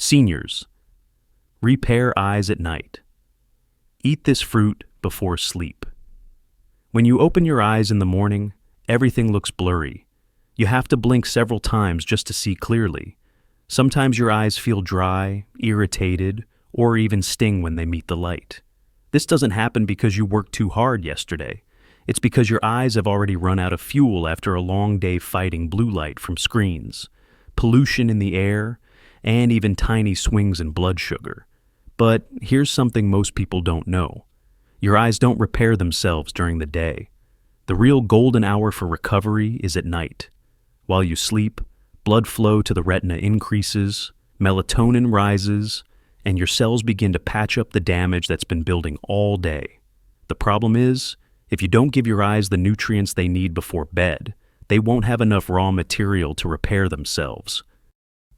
Seniors, repair eyes at night. Eat this fruit before sleep. When you open your eyes in the morning, everything looks blurry. You have to blink several times just to see clearly. Sometimes your eyes feel dry, irritated, or even sting when they meet the light. This doesn't happen because you worked too hard yesterday. It's because your eyes have already run out of fuel after a long day fighting blue light from screens, pollution in the air, and even tiny swings in blood sugar. But here's something most people don't know. Your eyes don't repair themselves during the day. The real golden hour for recovery is at night. While you sleep, blood flow to the retina increases, melatonin rises, and your cells begin to patch up the damage that's been building all day. The problem is, if you don't give your eyes the nutrients they need before bed, they won't have enough raw material to repair themselves.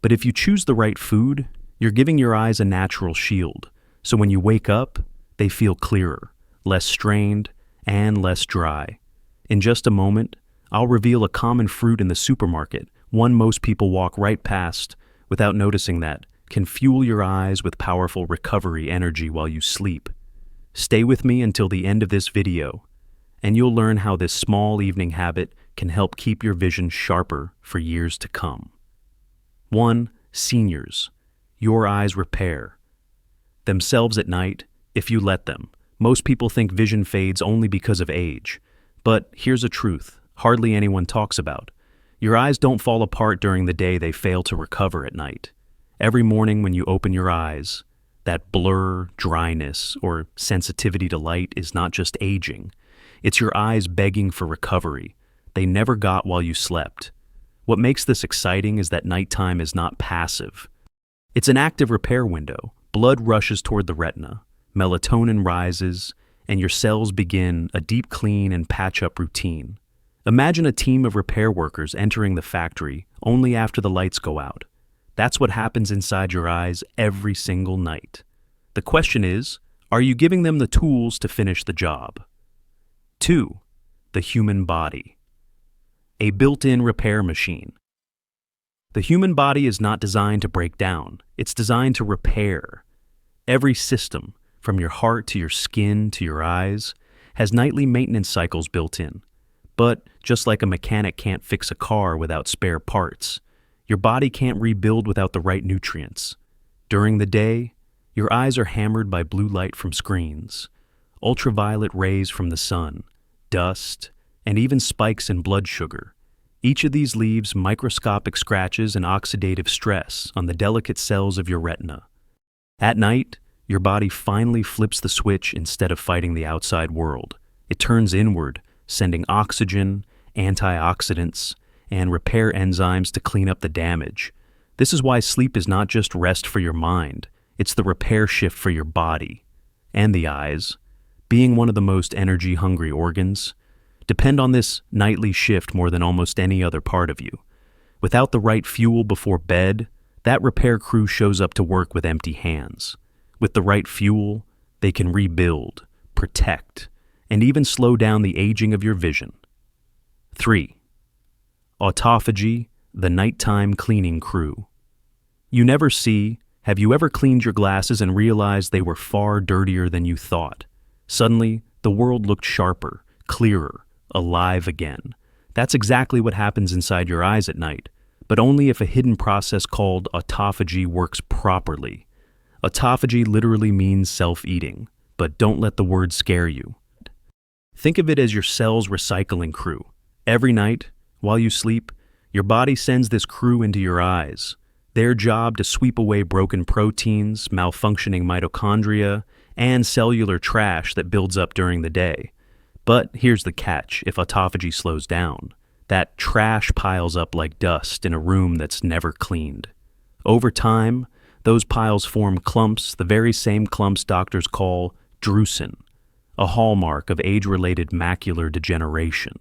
But if you choose the right food, you're giving your eyes a natural shield, so when you wake up, they feel clearer, less strained, and less dry. In just a moment, I'll reveal a common fruit in the supermarket, one most people walk right past without noticing that, can fuel your eyes with powerful recovery energy while you sleep. Stay with me until the end of this video, and you'll learn how this small evening habit can help keep your vision sharper for years to come. 1. Seniors, your eyes repair themselves at night if you let them. Most people think vision fades only because of age. But here's a truth hardly anyone talks about. Your eyes don't fall apart during the day, they fail to recover at night. Every morning when you open your eyes, that blur, dryness, or sensitivity to light is not just aging. It's your eyes begging for recovery they never got while you slept. What makes this exciting is that nighttime is not passive. It's an active repair window. Blood rushes toward the retina, melatonin rises, and your cells begin a deep clean and patch-up routine. Imagine a team of repair workers entering the factory only after the lights go out. That's what happens inside your eyes every single night. The question is, are you giving them the tools to finish the job? 2. The human body. A built-in repair machine. The human body is not designed to break down. It's designed to repair. Every system, from your heart to your skin to your eyes, has nightly maintenance cycles built in. But just like a mechanic can't fix a car without spare parts, your body can't rebuild without the right nutrients. During the day, your eyes are hammered by blue light from screens, ultraviolet rays from the sun, dust, and even spikes in blood sugar. Each of these leaves microscopic scratches and oxidative stress on the delicate cells of your retina. At night, your body finally flips the switch instead of fighting the outside world. It turns inward, sending oxygen, antioxidants, and repair enzymes to clean up the damage. This is why sleep is not just rest for your mind, it's the repair shift for your body. And the eyes, being one of the most energy-hungry organs, depend on this nightly shift more than almost any other part of you. Without the right fuel before bed, that repair crew shows up to work with empty hands. With the right fuel, they can rebuild, protect, and even slow down the aging of your vision. 3. Autophagy, the nighttime cleaning crew. You never see, have you ever cleaned your glasses and realized they were far dirtier than you thought? Suddenly, the world looked sharper, clearer, alive again. That's exactly what happens inside your eyes at night, but only if a hidden process called autophagy works properly. Autophagy literally means self-eating, but don't let the word scare you. Think of it as your cell's recycling crew. Every night, while you sleep, your body sends this crew into your eyes. Their job to sweep away broken proteins, malfunctioning mitochondria, and cellular trash that builds up during the day. But here's the catch: if autophagy slows down, that trash piles up like dust in a room that's never cleaned. Over time, those piles form clumps, the very same clumps doctors call drusen, a hallmark of age-related macular degeneration.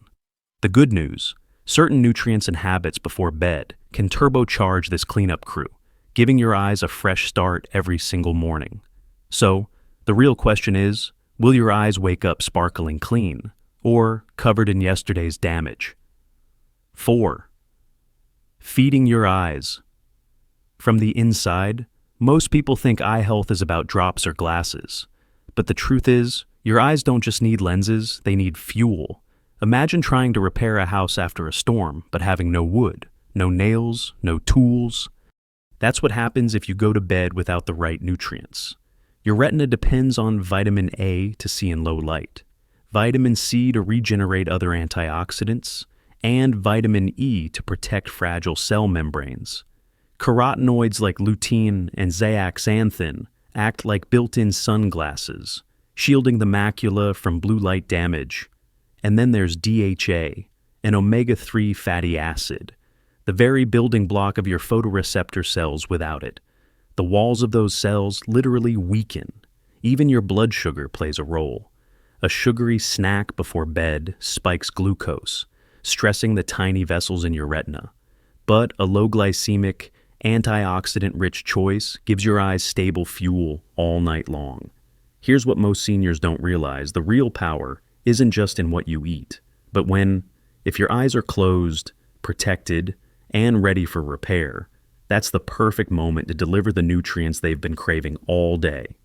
The good news: certain nutrients and habits before bed can turbocharge this cleanup crew, giving your eyes a fresh start every single morning. So, the real question is, will your eyes wake up sparkling clean, or covered in yesterday's damage? 4. Feeding your eyes. From the inside, Most people think eye health is about drops or glasses. But the truth is, your eyes don't just need lenses, they need fuel. Imagine trying to repair a house after a storm, but having no wood, no nails, no tools. That's what happens if you go to bed without the right nutrients. Your retina depends on vitamin A to see in low light, vitamin C to regenerate other antioxidants, and vitamin E to protect fragile cell membranes. Carotenoids like lutein and zeaxanthin act like built-in sunglasses, shielding the macula from blue light damage. And then there's DHA, an omega-3 fatty acid, the very building block of your photoreceptor cells. Without it, the walls of those cells literally weaken. Even your blood sugar plays a role. A sugary snack before bed spikes glucose, stressing the tiny vessels in your retina. But a low-glycemic, antioxidant-rich choice gives your eyes stable fuel all night long. Here's what most seniors don't realize. The real power isn't just in what you eat, but if your eyes are closed, protected, and ready for repair, that's the perfect moment to deliver the nutrients they've been craving all day.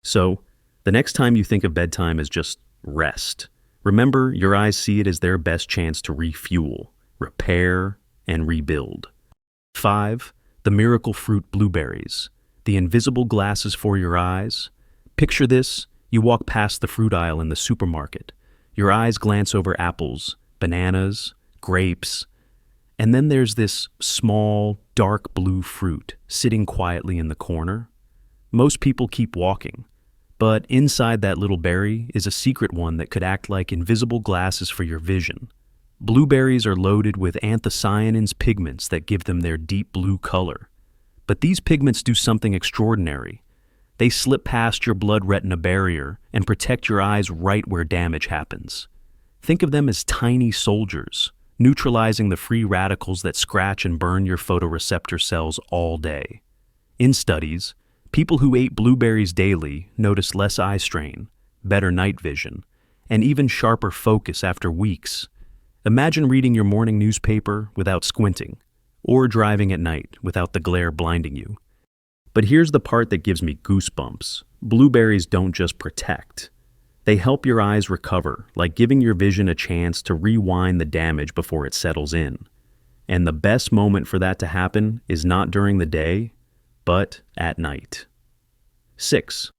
So, the next time you think of bedtime as just rest, remember your eyes see it as their best chance to refuel, repair, and rebuild. 5. The miracle fruit blueberries, the invisible glasses for your eyes. Picture this: you walk past the fruit aisle in the supermarket. Your eyes glance over apples, bananas, grapes, and then there's this small, dark blue fruit sitting quietly in the corner. Most people keep walking, but inside that little berry is a secret one that could act like invisible glasses for your vision. Blueberries are loaded with anthocyanins, pigments that give them their deep blue color. But these pigments do something extraordinary. They slip past your blood-retina barrier and protect your eyes right where damage happens. Think of them as tiny soldiers, neutralizing the free radicals that scratch and burn your photoreceptor cells all day. In studies, people who ate blueberries daily noticed less eye strain, better night vision, and even sharper focus after weeks. Imagine reading your morning newspaper without squinting, or driving at night without the glare blinding you. But here's the part that gives me goosebumps. Blueberries don't just protect. They help your eyes recover, like giving your vision a chance to rewind the damage before it settles in. And the best moment for that to happen is not during the day, but at night. 6.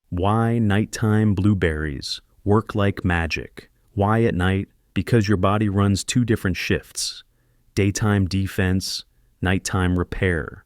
Why nighttime blueberries work like magic. Why at night? Because your body runs 2 different shifts: daytime defense, nighttime repair.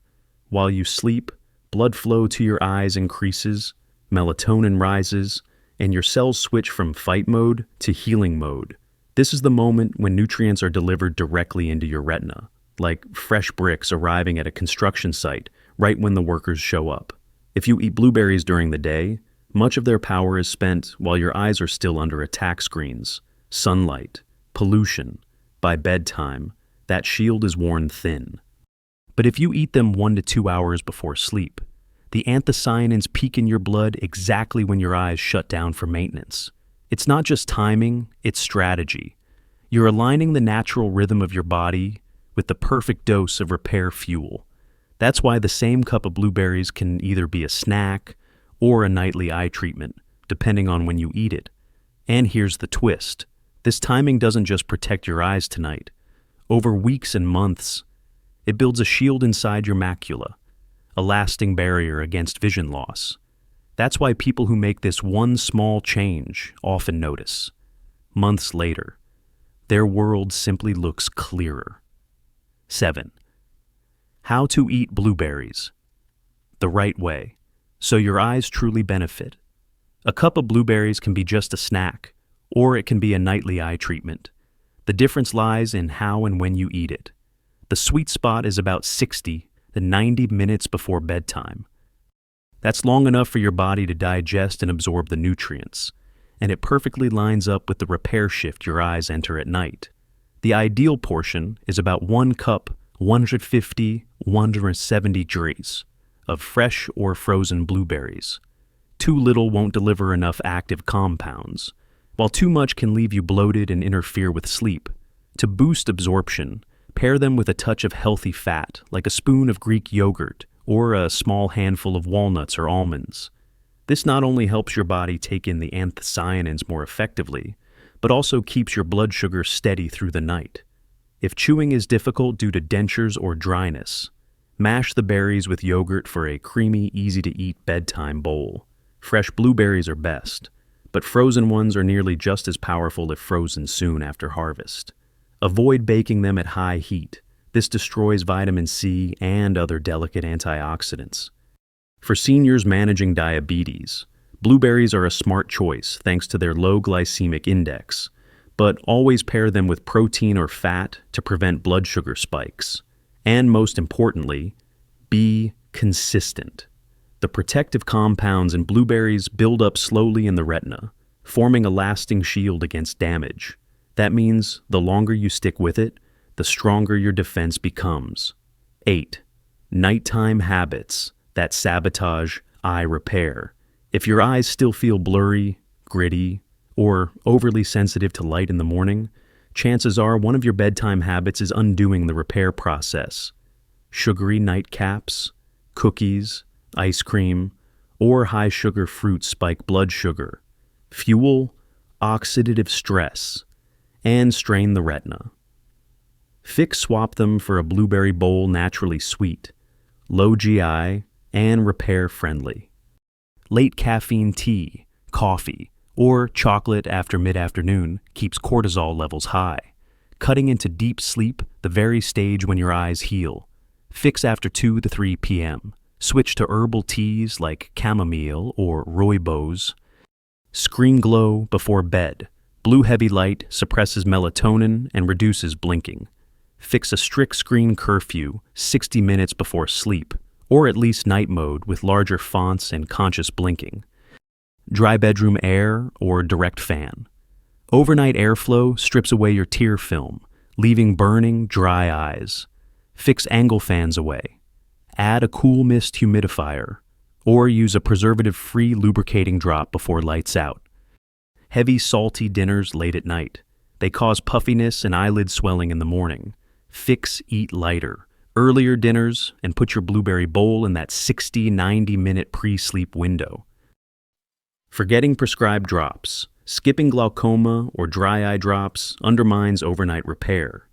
While you sleep, blood flow to your eyes increases, melatonin rises, and your cells switch from fight mode to healing mode. This is the moment when nutrients are delivered directly into your retina, like fresh bricks arriving at a construction site right when the workers show up. If you eat blueberries during the day, much of their power is spent while your eyes are still under attack screens, sunlight, pollution. By bedtime, that shield is worn thin. But if you eat them 1 to 2 hours before sleep, the anthocyanins peak in your blood exactly when your eyes shut down for maintenance. It's not just timing, it's strategy. You're aligning the natural rhythm of your body with the perfect dose of repair fuel. That's why the same cup of blueberries can either be a snack or a nightly eye treatment, depending on when you eat it. And here's the twist. This timing doesn't just protect your eyes tonight. Over weeks and months, it builds a shield inside your macula, a lasting barrier against vision loss. That's why people who make this one small change often notice. Months later, their world simply looks clearer. 7. How to eat blueberries the right way, so your eyes truly benefit. A cup of blueberries can be just a snack, or it can be a nightly eye treatment. The difference lies in how and when you eat it. The sweet spot is about 60 to 90 minutes before bedtime. That's long enough for your body to digest and absorb the nutrients, and it perfectly lines up with the repair shift your eyes enter at night. The ideal portion is about 1 cup, 150-170 degrees, of fresh or frozen blueberries. Too little won't deliver enough active compounds, while too much can leave you bloated and interfere with sleep. To boost absorption, pair them with a touch of healthy fat, like a spoon of Greek yogurt or a small handful of walnuts or almonds. This not only helps your body take in the anthocyanins more effectively, but also keeps your blood sugar steady through the night. If chewing is difficult due to dentures or dryness, mash the berries with yogurt for a creamy, easy-to-eat bedtime bowl. Fresh blueberries are best, but frozen ones are nearly just as powerful if frozen soon after harvest. Avoid baking them at high heat. This destroys vitamin C and other delicate antioxidants. For seniors managing diabetes, blueberries are a smart choice thanks to their low glycemic index, but always pair them with protein or fat to prevent blood sugar spikes. And most importantly, be consistent. The protective compounds in blueberries build up slowly in the retina, forming a lasting shield against damage. That means the longer you stick with it, the stronger your defense becomes. 8. Nighttime habits that sabotage eye repair. If your eyes still feel blurry, gritty, or overly sensitive to light in the morning, chances are one of your bedtime habits is undoing the repair process. Sugary nightcaps, cookies, ice cream, or high-sugar fruits spike blood sugar, fuel oxidative stress, and strain the retina. Swap them for a blueberry bowl naturally sweet, low GI, and repair-friendly. Late caffeine tea, coffee, or chocolate after mid-afternoon keeps cortisol levels high, cutting into deep sleep, the very stage when your eyes heal. Fix after 2 to 3 p.m. Switch to herbal teas like chamomile or rooibos. Screen glow before bed. Blue heavy light suppresses melatonin and reduces blinking. Fix a strict screen curfew 60 minutes before sleep, or at least night mode with larger fonts and conscious blinking. Dry bedroom air or direct fan. Overnight airflow strips away your tear film, leaving burning, dry eyes. Fix angle fans away. Add a cool mist humidifier, or use a preservative-free lubricating drop before lights out. Heavy, salty dinners late at night. They cause puffiness and eyelid swelling in the morning. Eat lighter. Earlier dinners, and put your blueberry bowl in that 60-90 minute pre-sleep window. Forgetting prescribed drops. Skipping glaucoma or dry eye drops undermines overnight repair.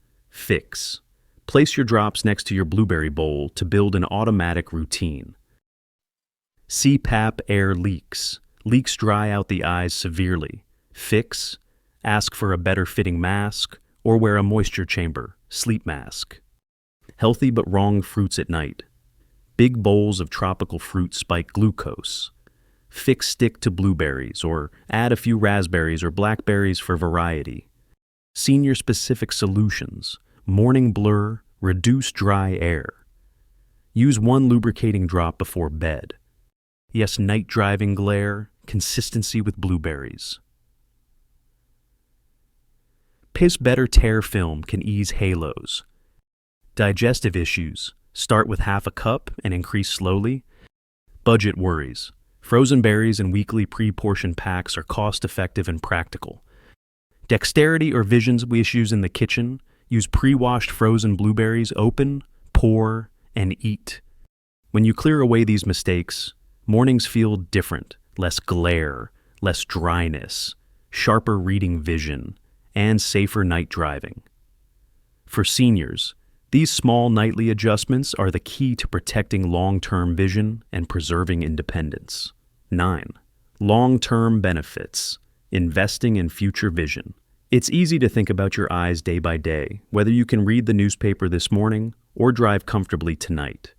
Place your drops next to your blueberry bowl to build an automatic routine. CPAP air leaks. Leaks dry out the eyes severely. Ask for a better fitting mask or wear a moisture chamber, sleep mask. Healthy but wrong fruits at night. Big bowls of tropical fruit spike glucose. Stick to blueberries or add a few raspberries or blackberries for variety. Senior-specific solutions. Morning blur, reduce dry air. Use one lubricating drop before bed. Yes, night driving glare, consistency with blueberries. Better tear film can ease halos. Digestive issues. Start with half a cup and increase slowly. Budget worries. Frozen berries and weekly pre-portioned packs are cost-effective and practical. Dexterity or vision issues in the kitchen. Use pre-washed frozen blueberries, open, pour, and eat. When you clear away these mistakes, mornings feel different, less glare, less dryness, sharper reading vision, and safer night driving. For seniors, these small nightly adjustments are the key to protecting long-term vision and preserving independence. 9. Long-term benefits. Investing in future vision. It's easy to think about your eyes day by day, whether you can read the newspaper this morning or drive comfortably tonight.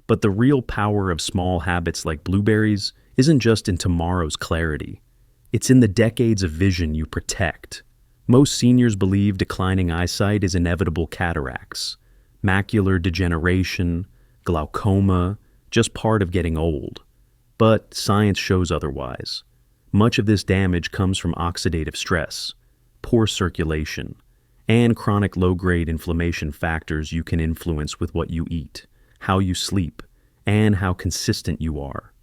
But the real power of small habits like blueberries isn't just in tomorrow's clarity. It's in the decades of vision you protect. Most seniors believe declining eyesight is inevitable cataracts, macular degeneration, glaucoma, just part of getting old. But science shows otherwise. Much of this damage comes from oxidative stress, poor circulation, and chronic low-grade inflammation factors you can influence with what you eat, how you sleep, and how consistent you are.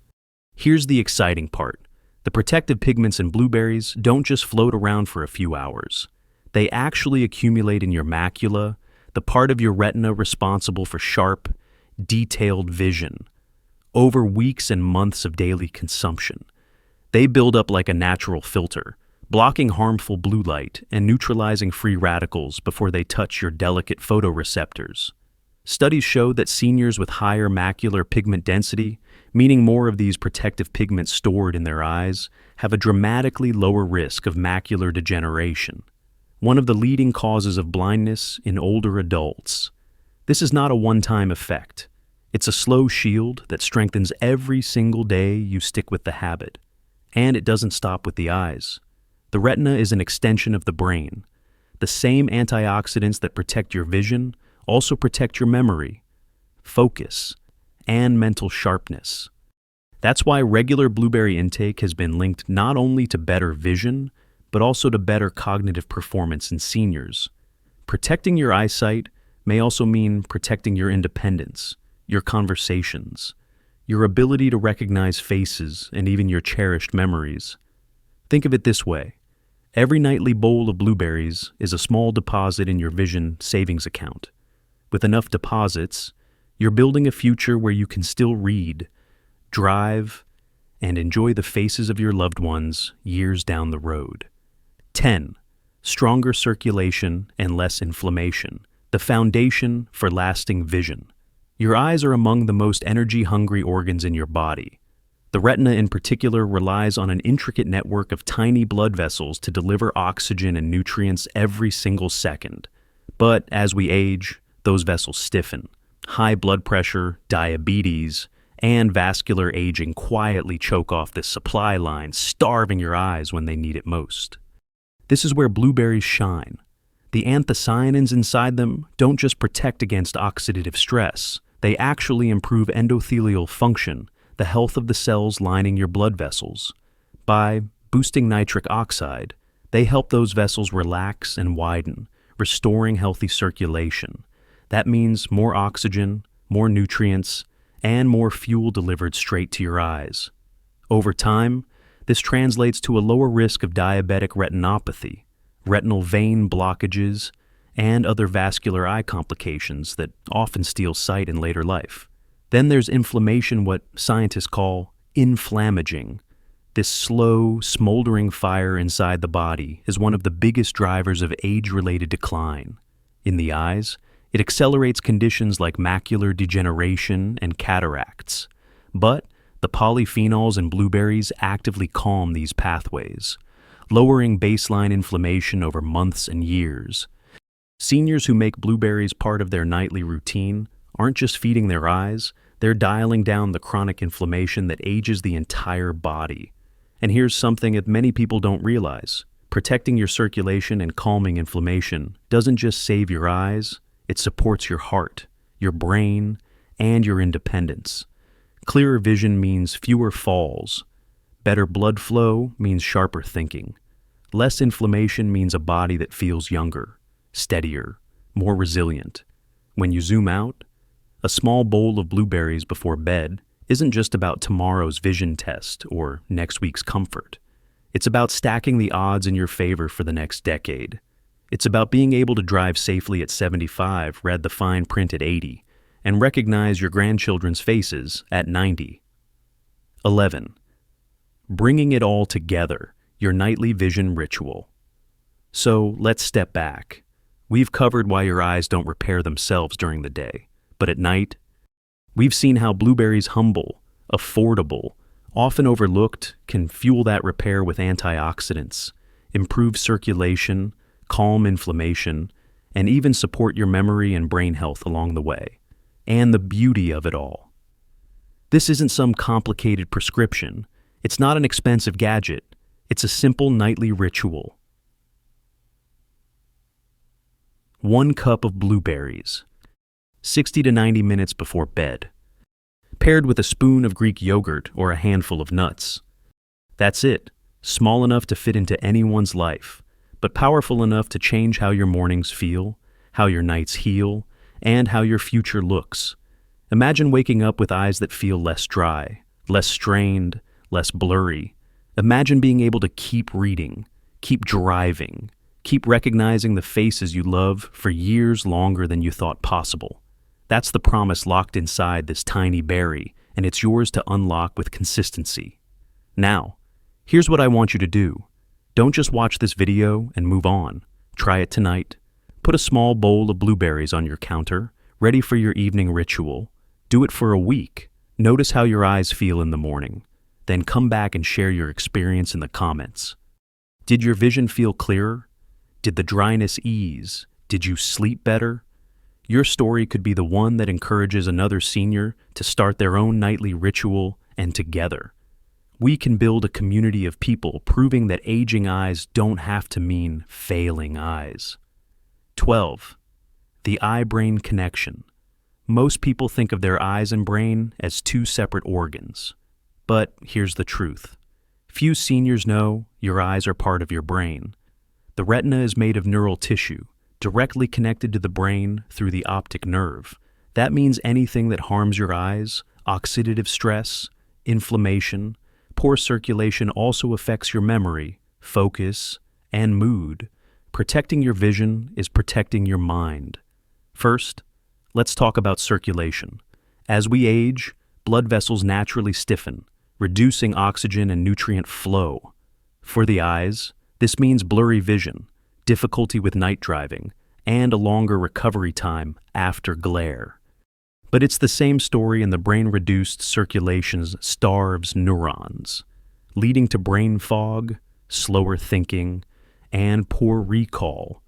Here's the exciting part. The protective pigments in blueberries don't just float around for a few hours. They actually accumulate in your macula, the part of your retina responsible for sharp, detailed vision. over weeks and months of daily consumption. They build up like a natural filter, blocking harmful blue light and neutralizing free radicals before they touch your delicate photoreceptors. Studies show that seniors with higher macular pigment density, meaning more of these protective pigments stored in their eyes, have a dramatically lower risk of macular degeneration, one of the leading causes of blindness in older adults. This is not a one-time effect. It's a slow shield that strengthens every single day you stick with the habit. And it doesn't stop with the eyes. The retina is an extension of the brain. The same antioxidants that protect your vision also protect your memory, focus, and mental sharpness. That's why regular blueberry intake has been linked not only to better vision, but also to better cognitive performance in seniors. Protecting your eyesight may also mean protecting your independence, your conversations, your ability to recognize faces, and even your cherished memories. Think of it this way. Every nightly bowl of blueberries is a small deposit in your vision savings account. With enough deposits, you're building a future where you can still read, drive, and enjoy the faces of your loved ones years down the road. 10. Stronger circulation and less inflammation, the foundation for lasting vision. Your eyes are among the most energy-hungry organs in your body. The retina in particular relies on an intricate network of tiny blood vessels to deliver oxygen and nutrients every single second. But as we age, those vessels stiffen. High blood pressure, diabetes, and vascular aging quietly choke off this supply line, starving your eyes when they need it most. This is where blueberries shine. The anthocyanins inside them don't just protect against oxidative stress, they actually improve endothelial function, the health of the cells lining your blood vessels. By boosting nitric oxide, they help those vessels relax and widen, restoring healthy circulation. That means more oxygen, more nutrients, and more fuel delivered straight to your eyes. Over time, this translates to a lower risk of diabetic retinopathy, retinal vein blockages, and other vascular eye complications that often steal sight in later life. Then there's inflammation, what scientists call inflammaging. This slow, smoldering fire inside the body is one of the biggest drivers of age-related decline. In the eyes, it accelerates conditions like macular degeneration and cataracts. But the polyphenols in blueberries actively calm these pathways, lowering baseline inflammation over months and years. Seniors who make blueberries part of their nightly routine aren't just feeding their eyes, they're dialing down the chronic inflammation that ages the entire body. And here's something that many people don't realize. Protecting your circulation and calming inflammation doesn't just save your eyes, it supports your heart, your brain, and your independence. Clearer vision means fewer falls. Better blood flow means sharper thinking. Less inflammation means a body that feels younger, steadier, more resilient. When you zoom out, a small bowl of blueberries before bed isn't just about tomorrow's vision test or next week's comfort. It's about stacking the odds in your favor for the next decade. It's about being able to drive safely at 75, read the fine print at 80, and recognize your grandchildren's faces at 90. 11. Bringing it all together, your nightly vision ritual. So let's step back. We've covered why your eyes don't repair themselves during the day, but at night, we've seen how blueberries humble, affordable, often overlooked, can fuel that repair with antioxidants, improve circulation, calm inflammation, and even support your memory and brain health along the way. And the beauty of it all. This isn't some complicated prescription. It's not an expensive gadget. It's a simple nightly ritual. 1 cup of blueberries, 60 to 90 minutes before bed, paired with a spoon of Greek yogurt or a handful of nuts. That's it, small enough to fit into anyone's life, but powerful enough to change how your mornings feel, how your nights heal, and how your future looks. Imagine waking up with eyes that feel less dry, less strained, less blurry. Imagine being able to keep reading, keep driving, keep recognizing the faces you love for years longer than you thought possible. That's the promise locked inside this tiny berry, and it's yours to unlock with consistency. Now, here's what I want you to do. Don't just watch this video and move on. Try it tonight. Put a small bowl of blueberries on your counter, ready for your evening ritual. Do it for a week. Notice how your eyes feel in the morning. Then come back and share your experience in the comments. Did your vision feel clearer? Did the dryness ease? Did you sleep better? Your story could be the one that encourages another senior to start their own nightly ritual, and together, we can build a community of people proving that aging eyes don't have to mean failing eyes. 12. The eye-brain connection. Most people think of their eyes and brain as two separate organs. But here's the truth. Few seniors know your eyes are part of your brain. The retina is made of neural tissue, directly connected to the brain through the optic nerve. That means anything that harms your eyes, oxidative stress, inflammation, poor circulation also affects your memory, focus, and mood. Protecting your vision is protecting your mind. First, let's talk about circulation. As we age, blood vessels naturally stiffen, reducing oxygen and nutrient flow. For the eyes, this means blurry vision, difficulty with night driving, and a longer recovery time after glare. But it's the same story in the brain-reduced circulation starves neurons, leading to brain fog, slower thinking, and poor recall.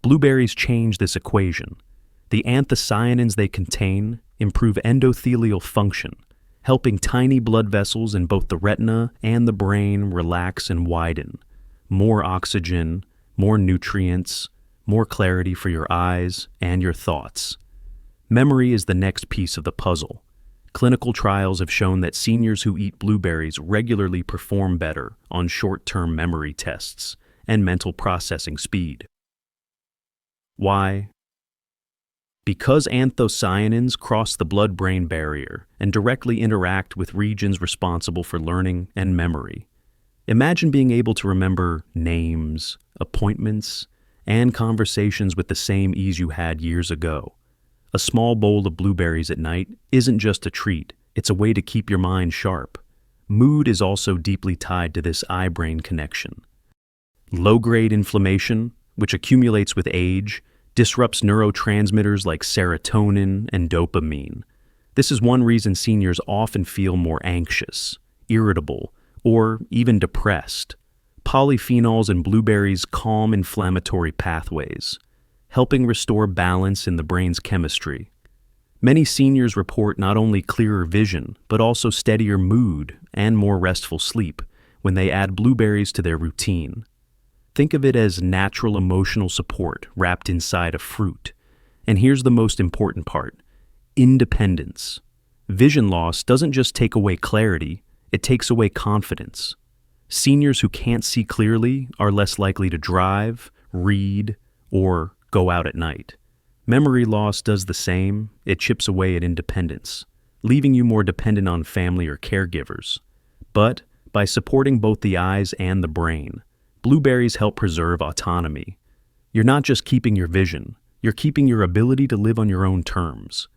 Blueberries change this equation. The anthocyanins they contain improve endothelial function, helping tiny blood vessels in both the retina and the brain relax and widen. More oxygen, more nutrients, more clarity for your eyes and your thoughts. Memory is the next piece of the puzzle. Clinical trials have shown that seniors who eat blueberries regularly perform better on short-term memory tests and mental processing speed. Why? Because anthocyanins cross the blood-brain barrier and directly interact with regions responsible for learning and memory. Imagine being able to remember names, appointments, and conversations with the same ease you had years ago. A small bowl of blueberries at night isn't just a treat, it's a way to keep your mind sharp. Mood is also deeply tied to this eye-brain connection. Low-grade inflammation, which accumulates with age, disrupts neurotransmitters like serotonin and dopamine. This is one reason seniors often feel more anxious, irritable, or even depressed. Polyphenols in blueberries calm inflammatory pathways, helping restore balance in the brain's chemistry. Many seniors report not only clearer vision, but also steadier mood and more restful sleep when they add blueberries to their routine. Think of it as natural emotional support wrapped inside a fruit. And here's the most important part: independence. Vision loss doesn't just take away clarity, it takes away confidence. Seniors who can't see clearly are less likely to drive, read, or go out at night. Memory loss does the same. It chips away at independence, leaving you more dependent on family or caregivers. But by supporting both the eyes and the brain, blueberries help preserve autonomy. You're not just keeping your vision, you're keeping your ability to live on your own terms.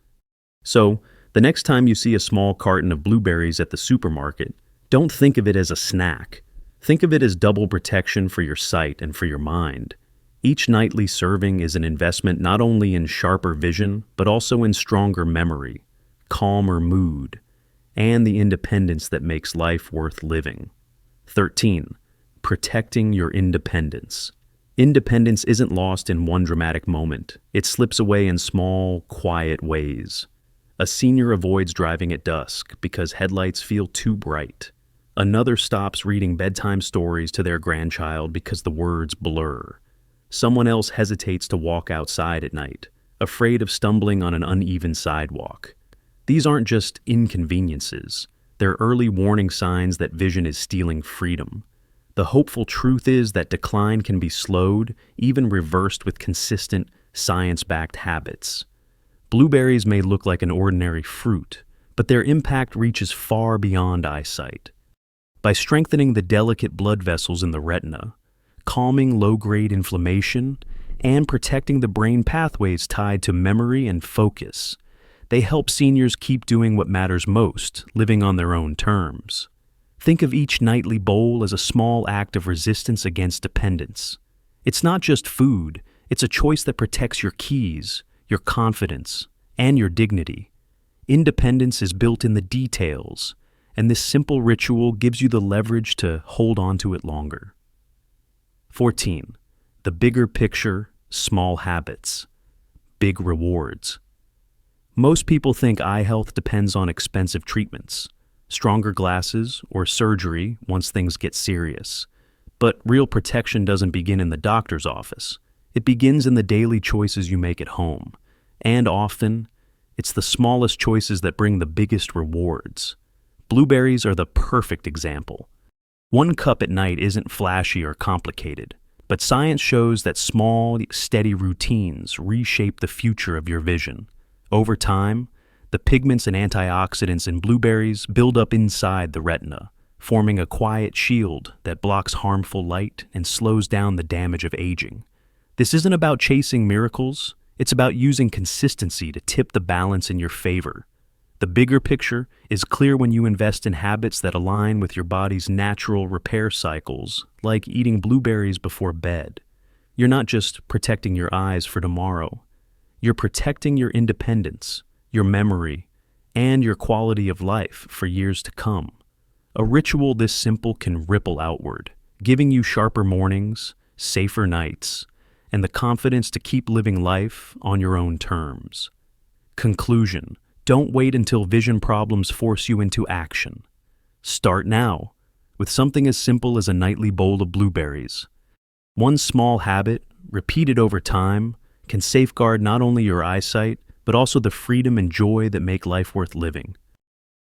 So, the next time you see a small carton of blueberries at the supermarket, don't think of it as a snack. Think of it as double protection for your sight and for your mind. Each nightly serving is an investment not only in sharper vision, but also in stronger memory, calmer mood, and the independence that makes life worth living. 13. Protecting your independence. Independence isn't lost in one dramatic moment. It slips away in small, quiet ways. A senior avoids driving at dusk because headlights feel too bright. Another stops reading bedtime stories to their grandchild because the words blur. Someone else hesitates to walk outside at night, afraid of stumbling on an uneven sidewalk. These aren't just inconveniences. They're early warning signs that vision is stealing freedom. The hopeful truth is that decline can be slowed, even reversed with consistent, science-backed habits. Blueberries may look like an ordinary fruit, but their impact reaches far beyond eyesight. By strengthening the delicate blood vessels in the retina, calming low-grade inflammation, and protecting the brain pathways tied to memory and focus, They help seniors keep doing what matters most, living on their own terms. Think of each nightly bowl as a small act of resistance against dependence. It's not just food, it's a choice that protects your keys, your confidence, and your dignity. Independence is built in the details, and this simple ritual gives you the leverage to hold on to it longer. 14. The bigger picture, small habits. Big rewards. Most people think eye health depends on expensive treatments, stronger glasses, or surgery once things get serious. But real protection doesn't begin in the doctor's office. It begins in the daily choices you make at home. And often, it's the smallest choices that bring the biggest rewards. Blueberries are the perfect example. One cup at night isn't flashy or complicated, but science shows that small, steady routines reshape the future of your vision. Over time, the pigments and antioxidants in blueberries build up inside the retina, forming a quiet shield that blocks harmful light and slows down the damage of aging. This isn't about chasing miracles, it's about using consistency to tip the balance in your favor. The bigger picture is clear when you invest in habits that align with your body's natural repair cycles, like eating blueberries before bed. You're not just protecting your eyes for tomorrow. You're protecting your independence, your memory, and your quality of life for years to come. A ritual this simple can ripple outward, giving you sharper mornings, safer nights, and the confidence to keep living life on your own terms. Conclusion: don't wait until vision problems force you into action. Start now, with something as simple as a nightly bowl of blueberries. One small habit, repeated over time, can safeguard not only your eyesight, but also the freedom and joy that make life worth living.